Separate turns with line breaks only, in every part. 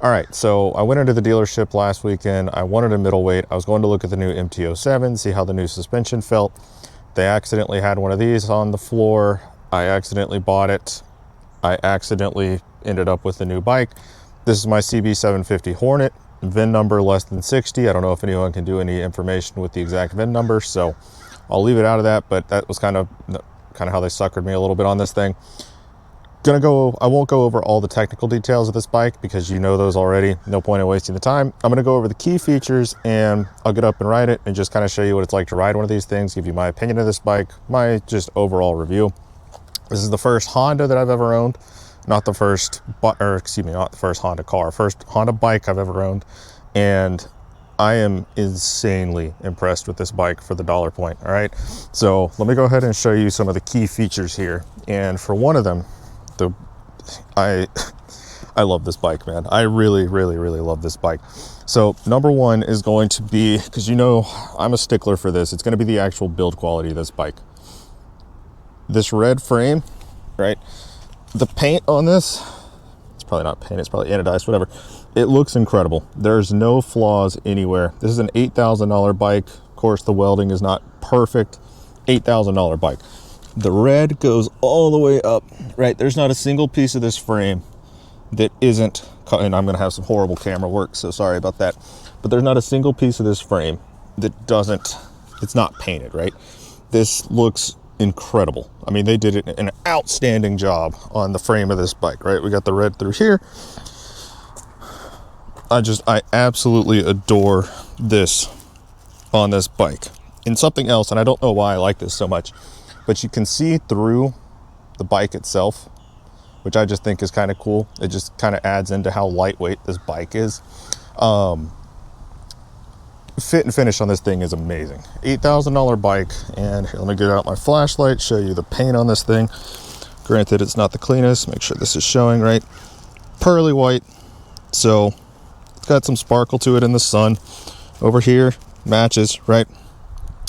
All right, so I went into the dealership last weekend. I wanted a middleweight. I was going to look at the new MT-07, see how the new suspension felt. They accidentally had one of these on the floor. I accidentally bought it. I accidentally ended up with the new bike. This is my CB750 Hornet, VIN number less than 60. I don't know if anyone can do any information with the exact VIN number, so I'll leave it out of that, but that was kind of how they suckered me a little bit on this thing. I won't go over all the technical details of this bike because you know those already. No point in wasting the time. I'm gonna go over the key features and I'll get up and ride it and just kind of show you what it's like to ride one of these things, give you my opinion of this bike, my just overall review. This is the first Honda that I've ever owned. Not the first Honda car, first Honda bike I've ever owned. And I am insanely impressed with this bike for the dollar point, all right? So let me go ahead and show you some of the key features here. And for one of them, I love this bike, man. I really love this bike. So number one is going to be, because you know I'm a stickler for this, it's going to be the actual build quality of this bike. This red frame, right? The paint on this, it's probably not paint, it's probably anodized, whatever. It looks incredible. There's no flaws anywhere. This is an $8,000 bike. Of course, the welding is not perfect. $8,000 bike. The red goes all the way up, right? There's not a single piece of this frame that isn't, and I'm gonna have some horrible camera work, so sorry about that. But there's not a single piece of this frame that doesn't, it's not painted, right? This looks incredible. I mean, they did an outstanding job on the frame of this bike, right? We got the red through here. I absolutely adore this on this bike. And something else, and I don't know why I like this so much, but you can see through the bike itself, which I just think is kind of cool. It just kind of adds into how lightweight this bike is. Fit and finish on this thing is amazing. $8,000 bike, and here, let me get out my flashlight, show you the paint on this thing. Granted, it's not the cleanest. Make sure this is showing right. Pearly white, so it's got some sparkle to it in the sun. Over here, matches, right?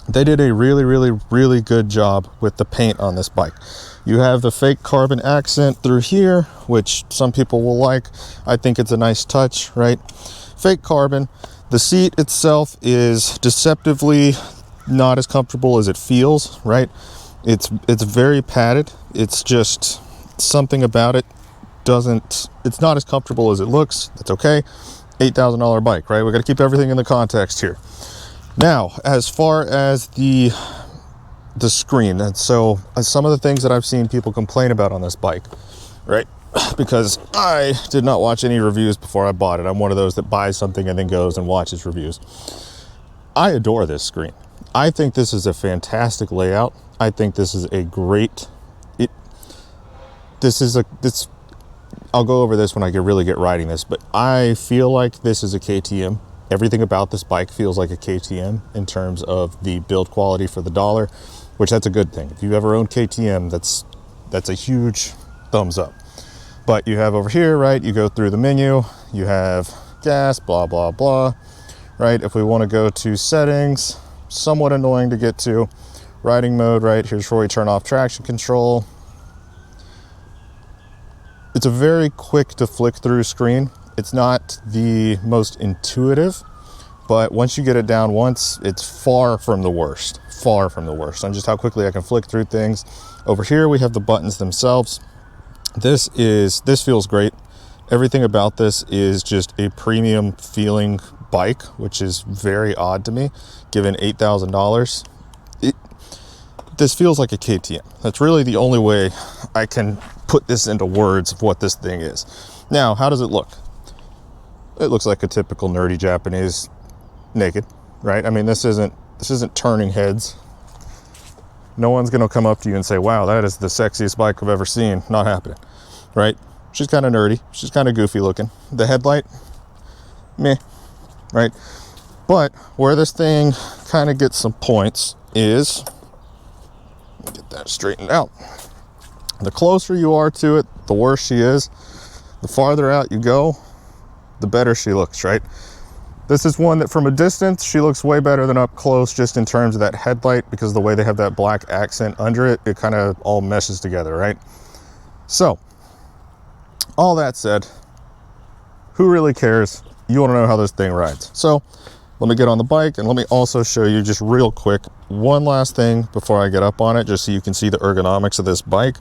They did a really good job with the paint on this bike. You have the fake carbon accent through here, which some people will like. I think it's a nice touch, right? Fake carbon. The seat itself is deceptively not as comfortable as it feels, right? It's very padded. It's just something about it it's not as comfortable as it looks. That's okay. $8,000 bike, right? We got to keep everything in the context here. Now, as far as the screen, and so some of the things that I've seen people complain about on this bike, right? Because I did not watch any reviews before I bought it. I'm one of those that buys something and then goes and watches reviews. I adore this screen. I think this is a fantastic layout. I think this is a great, I'll go over this when I really get riding this, but I feel like this is a KTM. Everything about this bike feels like a KTM in terms of the build quality for the dollar, which that's a good thing. If you ever owned KTM, that's a huge thumbs up. But you have over here, right, you go through the menu, you have gas, blah, blah, blah, right? If we want to go to settings, somewhat annoying to get to. Riding mode, right, here's where we turn off traction control. It's a very quick to flick through screen. It's not the most intuitive, but once you get it down once, it's far from the worst on just how quickly I can flick through things. Over here, we have the buttons themselves. This feels great. Everything about this is just a premium feeling bike, which is very odd to me, given $8,000. This feels like a KTM. That's really the only way I can put this into words of what this thing is. Now, how does it look? It looks like a typical nerdy Japanese naked, right? I mean, this isn't turning heads. No one's gonna come up to you and say, wow, that is the sexiest bike I've ever seen. Not happening, right? She's kind of nerdy. She's kind of goofy looking. The headlight, meh, right? But where this thing kind of gets some points is, get that straightened out. The closer you are to it, the worse she is. The farther out you go, the better she looks, right? This is one that from a distance, she looks way better than up close, just in terms of that headlight, because the way they have that black accent under it, it kind of all meshes together, right? So, all that said, who really cares? You want to know how this thing rides. So let me get on the bike and let me also show you just real quick one last thing before I get up on it, just so you can see the ergonomics of this bike.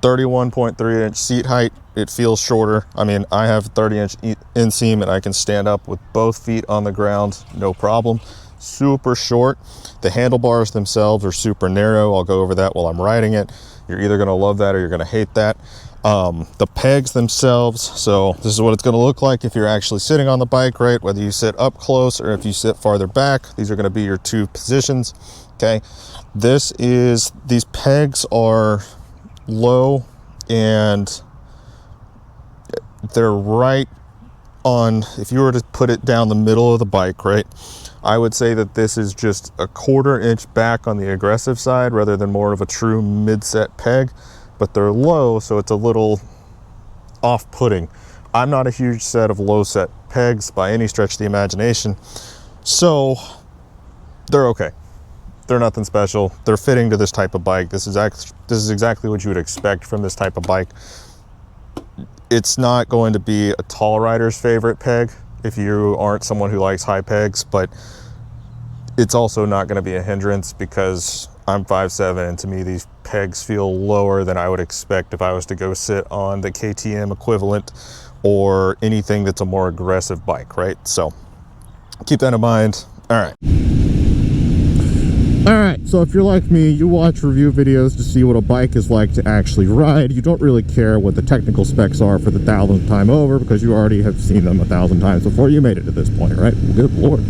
31.3-inch seat height. It feels shorter. I mean, I have 30-inch inseam and I can stand up with both feet on the ground, no problem. Super short. The handlebars themselves are super narrow. I'll go over that while I'm riding it. You're either going to love that or you're going to hate that. The pegs themselves, so this is what it's going to look like if you're actually sitting on the bike, right? Whether you sit up close or if you sit farther back, these are going to be your two positions. Okay, these pegs are low and they're right on, if you were to put it down the middle of the bike, right, I would say that this is just a 1/4 inch back on the aggressive side rather than more of a true mid-set peg, but they're low, so it's a little off-putting. I'm not a huge set of low set pegs by any stretch of the imagination, so they're okay. They're nothing special. They're fitting to this type of bike. This is exactly what you would expect from this type of bike. It's not going to be a tall rider's favorite peg if you aren't someone who likes high pegs, but it's also not going to be a hindrance because I'm 5'7", and to me these pegs feel lower than I would expect if I was to go sit on the KTM equivalent or anything that's a more aggressive bike, right? So keep that in mind. All right, so if you're like me, you watch review videos to see what a bike is like to actually ride. You don't really care what the technical specs are for the 1,000th time over because you already have seen them 1,000 times before you made it to this point, right? Good Lord.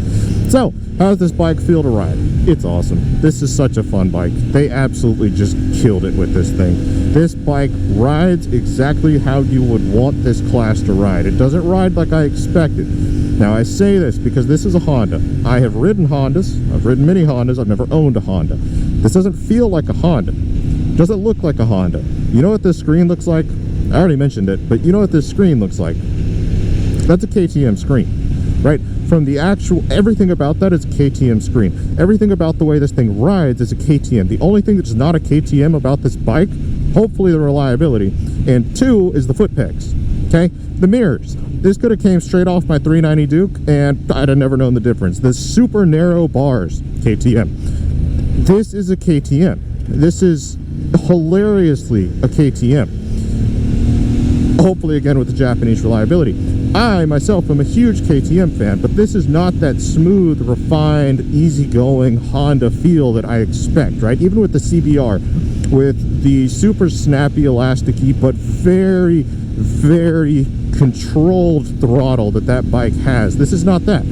So, how does this bike feel to ride? It's awesome. This is such a fun bike. They absolutely just killed it with this thing. This bike rides exactly how you would want this class to ride. It doesn't ride like I expected. Now, I say this because this is a Honda. I have ridden Hondas. I've ridden many Hondas. I've never owned a Honda. This doesn't feel like a Honda. It doesn't look like a Honda. You know what this screen looks like? I already mentioned it, but you know what this screen looks like? That's a KTM screen, right? From the actual, everything about that is a KTM screen. Everything about the way this thing rides is a KTM. The only thing that's not a KTM about this bike, hopefully the reliability, and two is the foot pegs, okay? The mirrors. This could have came straight off my 390 Duke and I'd have never known the difference. The super narrow bars, KTM. This is a KTM. This is hilariously a KTM. Hopefully again with the Japanese reliability. I myself am a huge KTM fan, but this is not that smooth, refined, easygoing Honda feel that I expect, right? Even with the CBR, with the super snappy, elasticy, but very, very controlled throttle that bike has. This is not that.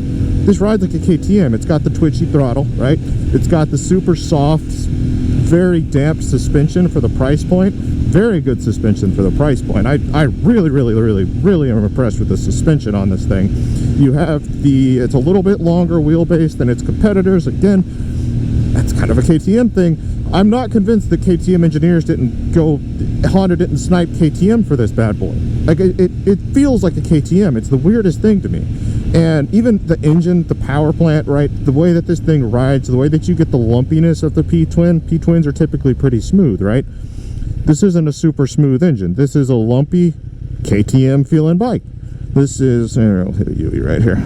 This rides like a KTM. It's got the twitchy throttle, right? It's got the super soft, very damp suspension for the price point. Very good suspension for the price point. I really am impressed with the suspension on this thing. You have it's a little bit longer wheelbase than its competitors. Again, that's kind of a KTM thing. I'm not convinced that KTM engineers Honda didn't snipe KTM for this bad boy. Like it feels like a KTM. It's the weirdest thing to me. And even the engine, the power plant, right? The way that this thing rides, the way that you get the lumpiness of the P-Twin. P-Twins are typically pretty smooth, right? This isn't a super smooth engine. This is a lumpy KTM feeling bike. This is, I'll hit a UE right here.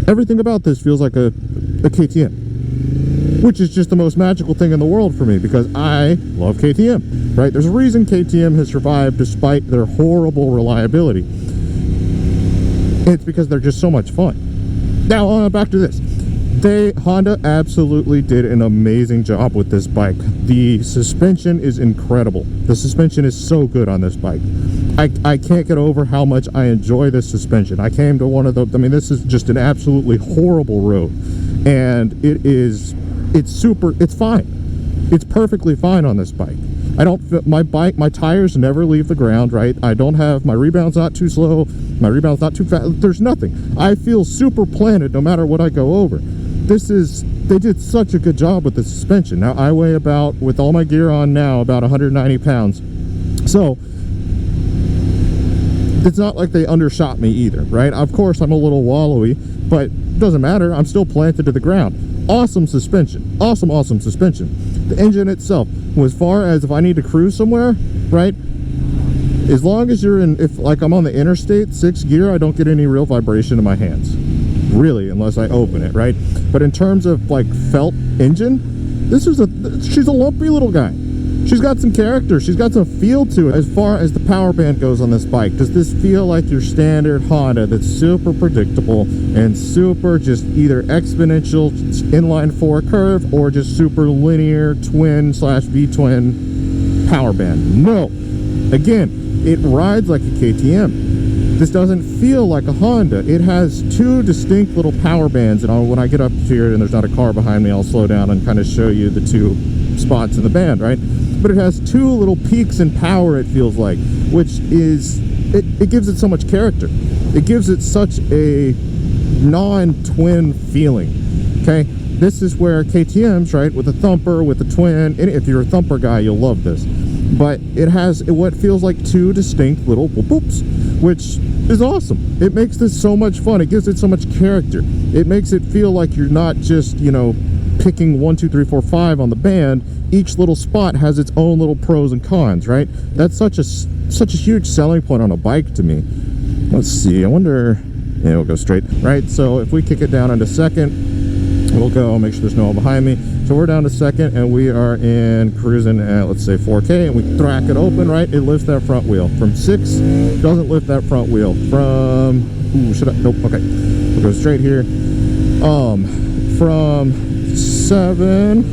Everything about this feels like a KTM, which is just the most magical thing in the world for me because I love KTM, right? There's a reason KTM has survived despite their horrible reliability. It's because they're just so much fun. Now, back to this. Honda absolutely did an amazing job with this bike. The suspension is incredible. The suspension is so good on this bike. I can't get over how much I enjoy this suspension. I came to this is just an absolutely horrible road. And it's fine. It's perfectly fine on this bike. My tires never leave the ground, right? My rebound's not too slow. My rebound's not too fast. There's nothing. I feel super planted no matter what I go over. They did such a good job with the suspension. Now I weigh with all my gear on now, about 190 pounds. So it's not like they undershot me either, right? Of course I'm a little wallowy, but it doesn't matter. I'm still planted to the ground. Awesome suspension. Awesome suspension. The engine itself, as far as if I need to cruise somewhere, right? As long as you're in, if like I'm on the interstate 6th gear, I don't get any real vibration in my hands, really, unless I open it, right? But in terms of like felt engine, she's a lumpy little guy. She's got some character, she's got some feel to it. As far as the power band goes on this bike, does this feel like your standard Honda that's super predictable and super just either exponential inline 4 curve or just super linear twin / V-twin power band? No. Again, it rides like a KTM. This doesn't feel like a Honda. It has 2 distinct little power bands, and when I get up here and there's not a car behind me, I'll slow down and kind of show you the 2 spots in the band, right? But it has 2 little peaks in power, it feels like, which is, it gives it so much character. It gives it such a non-twin feeling, okay? This is where KTM's, right, with a thumper, with a twin, and if you're a thumper guy, you'll love this. But it has what feels like 2 distinct little whoop-whoops, which is awesome. It makes this so much fun. It gives it so much character. It makes it feel like you're not just, you know, picking 1, 2, 3, 4, 5 on the band. Each little spot has its own little pros and cons, right? That's such a huge selling point on a bike to me. Let's see, I wonder, yeah, we'll go straight, right? So if we kick it down into 2nd, we'll go, make sure there's no one behind me. So we're down to 2nd, and we are in cruising at, let's say, 4K, and we thrack it open, right? It lifts that front wheel. From 6, doesn't lift that front wheel. From, nope, okay. We'll go straight here. From 7,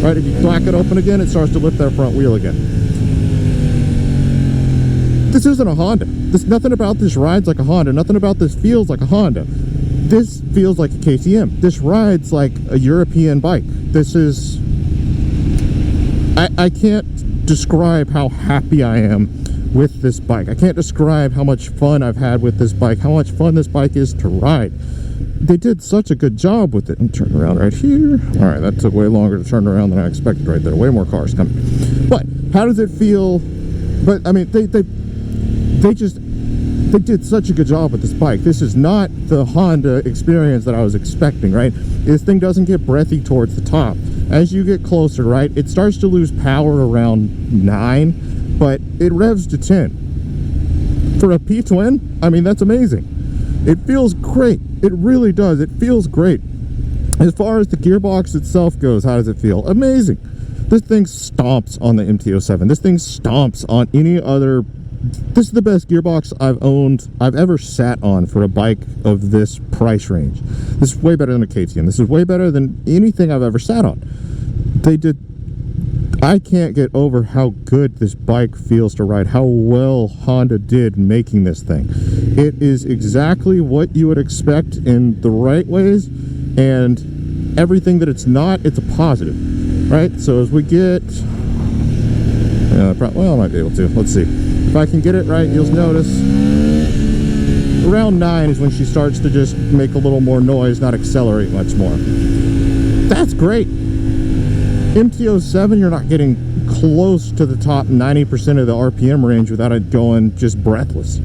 right, if you thwack it open again, it starts to lift that front wheel again. This isn't a Honda. Nothing about this rides like a Honda. Nothing about this feels like a Honda. This feels like a KTM. This rides like a European bike. This is... I can't describe how happy I am with this bike. I can't describe how much fun I've had with this bike, how much fun this bike is to ride. They did such a good job with it. And turn around right here. All right, that took way longer to turn around than I expected right there. Way more cars coming. But how does it feel? But I mean, they did such a good job with this bike. This is not the Honda experience that I was expecting, right? This thing doesn't get breathy towards the top. As you get closer, right, it starts to lose power around 9, but it revs to 10. For a P-twin, I mean, that's amazing. It feels great. It really does. It feels great. As far as the gearbox itself goes, how does it feel? Amazing. This thing stomps on the MT-07. This thing stomps on any other... This is the best gearbox I've ever sat on for a bike of this price range. This is way better than a KTM. This is way better than anything I've ever sat on. I can't get over how good this bike feels to ride, how well Honda did making this thing. It is exactly what you would expect in the right ways, and everything that it's not, it's a positive, right? So as we get... well, I might be able to. Let's see. If I can get it right, you'll notice around 9 is when she starts to just make a little more noise, not accelerate much more. That's great. MT-07, you're not getting close to the top 90% of the RPM range without it going just breathless.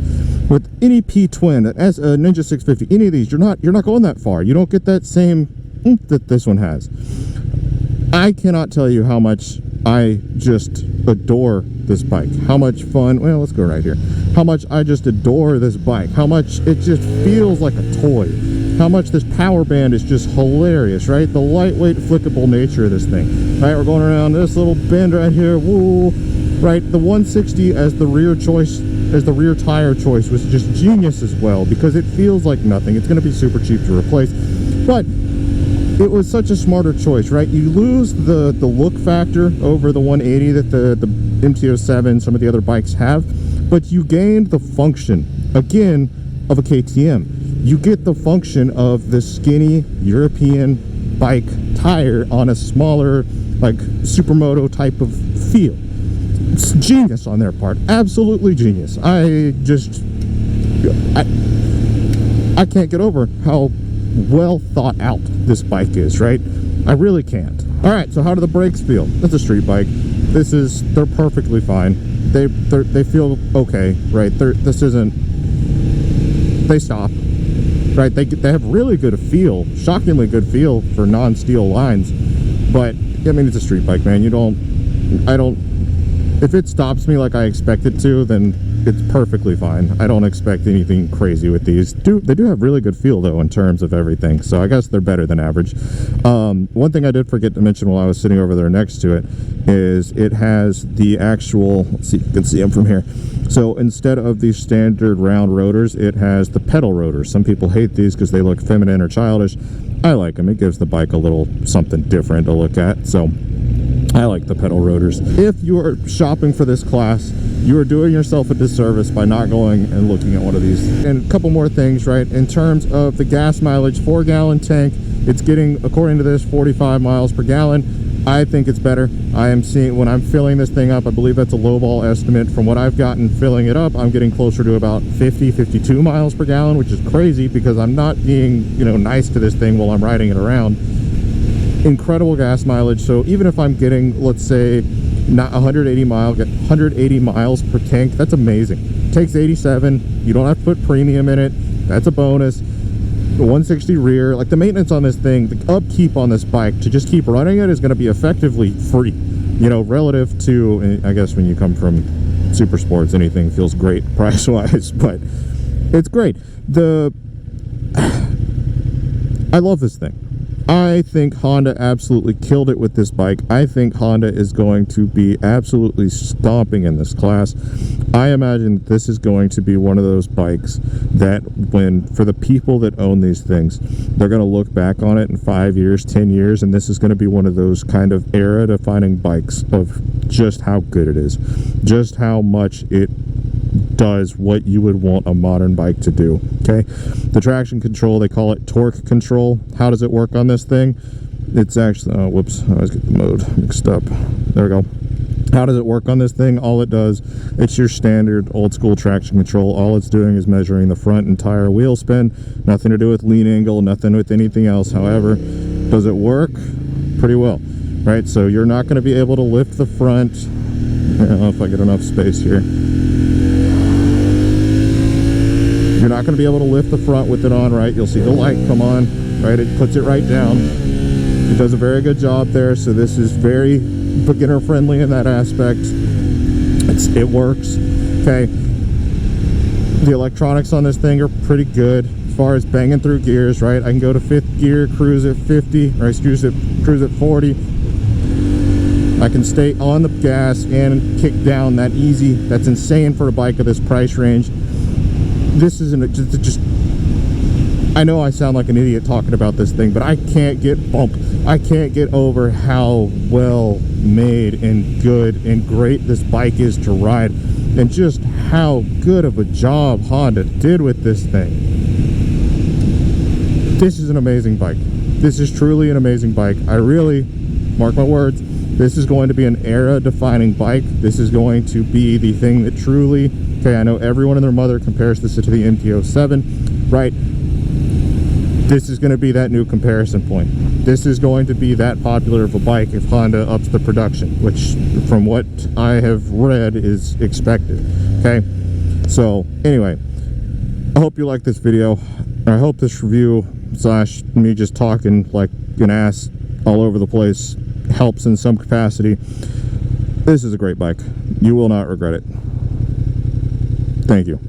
With any P-twin, as a Ninja 650, any of these, you're not going that far. You don't get that same oomph that this one has. I cannot tell you how much I just adore this bike. How much fun, well, let's go right here. How much I just adore this bike. How much it just feels like a toy. How much this power band is just hilarious, right? The lightweight, flickable nature of this thing. Right, we're going around this little bend right here. Woo! Right, the 160 as the rear choice, as the rear tire choice was just genius as well, because it feels like nothing. It's going to be super cheap to replace, but it was such a smarter choice, right? You lose the look factor over the 180 that the MT-07, some of the other bikes have, but you gained the function, again, of a KTM. You get the function of the skinny European bike tire on a smaller, like, supermoto type of feel. It's genius on their part. Absolutely genius. I can't get over how well thought out this bike is, right? I really can't. All right, so how do the brakes feel? That's a street bike. They're perfectly fine. They feel okay, right? They stop, right? They have really good feel, shockingly good feel for non-steel lines. But I mean, it's a street bike, man. If it stops me like I expect it to, then it's perfectly fine. I don't expect anything crazy with these. They do have really good feel though in terms of everything, so I guess they're better than average. One thing I did forget to mention while I was sitting over there next to it is it has the actual, let's see if you can see them from here. So instead of these standard round rotors, it has the pedal rotors. Some people hate these because they look feminine or childish. I like them. It gives the bike a little something different to look at, so I like the pedal rotors. If you are shopping for this class, you are doing yourself a disservice by not going and looking at one of these. And a couple more things, right? In terms of the gas mileage, 4-gallon tank, it's getting, according to this, 45 miles per gallon. I think it's better. I am seeing, when I'm filling this thing up, I believe that's a lowball estimate. From what I've gotten filling it up, I'm getting closer to about 52 miles per gallon, which is crazy because I'm not being, you know, nice to this thing while I'm riding it around. Incredible gas mileage. So even if I'm getting, let's say, not 180 miles per tank, that's amazing. It takes 87. You don't have to put premium in it. That's a bonus. The 160 rear, like the maintenance on this thing, the upkeep on this bike to just keep running it is going to be effectively free, you know, relative to, I guess when you come from super sports, anything feels great price wise, but it's great. I love this thing. I think Honda absolutely killed it with this bike. I think Honda is going to be absolutely stomping in this class. I imagine this is going to be one of those bikes that for the people that own these things, they're going to look back on it in 5 years, 10 years, and this is going to be one of those kind of era-defining bikes of just how good it is, just how much it does what you would want a modern bike to do. Okay, the traction control, they call it torque control. How does it work on this thing? It's actually, oh whoops, I always get the mode mixed up. There we go. How does it work on this thing? All it does, it's your standard old school traction control. All it's doing is measuring the front and tire wheel spin. Nothing to do with lean angle, nothing with anything else. However, does it work? Pretty well, right? So you're not going to be able to lift the front. I don't know if I get enough space here. You're not going to be able to lift the front with it on, right? You'll see the light come on, right? It puts it right down. It does a very good job there. So this is very beginner friendly in that aspect. It works. Okay. The electronics on this thing are pretty good as far as banging through gears, right? I can go to 5th gear, cruise at 50, or cruise at 40. I can stay on the gas and kick down that easy. That's insane for a bike of this price range. This isn't just I know I sound like an idiot talking about this thing, but I can't get over how well made and good and great this bike is to ride, and just how good of a job Honda did with this thing. This is an amazing bike. This is truly an amazing bike. I really, mark my words, this is going to be an era-defining bike. This is going to be the thing that truly, okay, I know everyone and their mother compares this to the MT-07, right? This is going to be that new comparison point. This is going to be that popular of a bike if Honda ups the production, which from what I have read is expected. Okay, so anyway, I hope you like this video. I hope this review slash me just talking like an ass all over the place helps in some capacity. This is a great bike. You will not regret it. Thank you.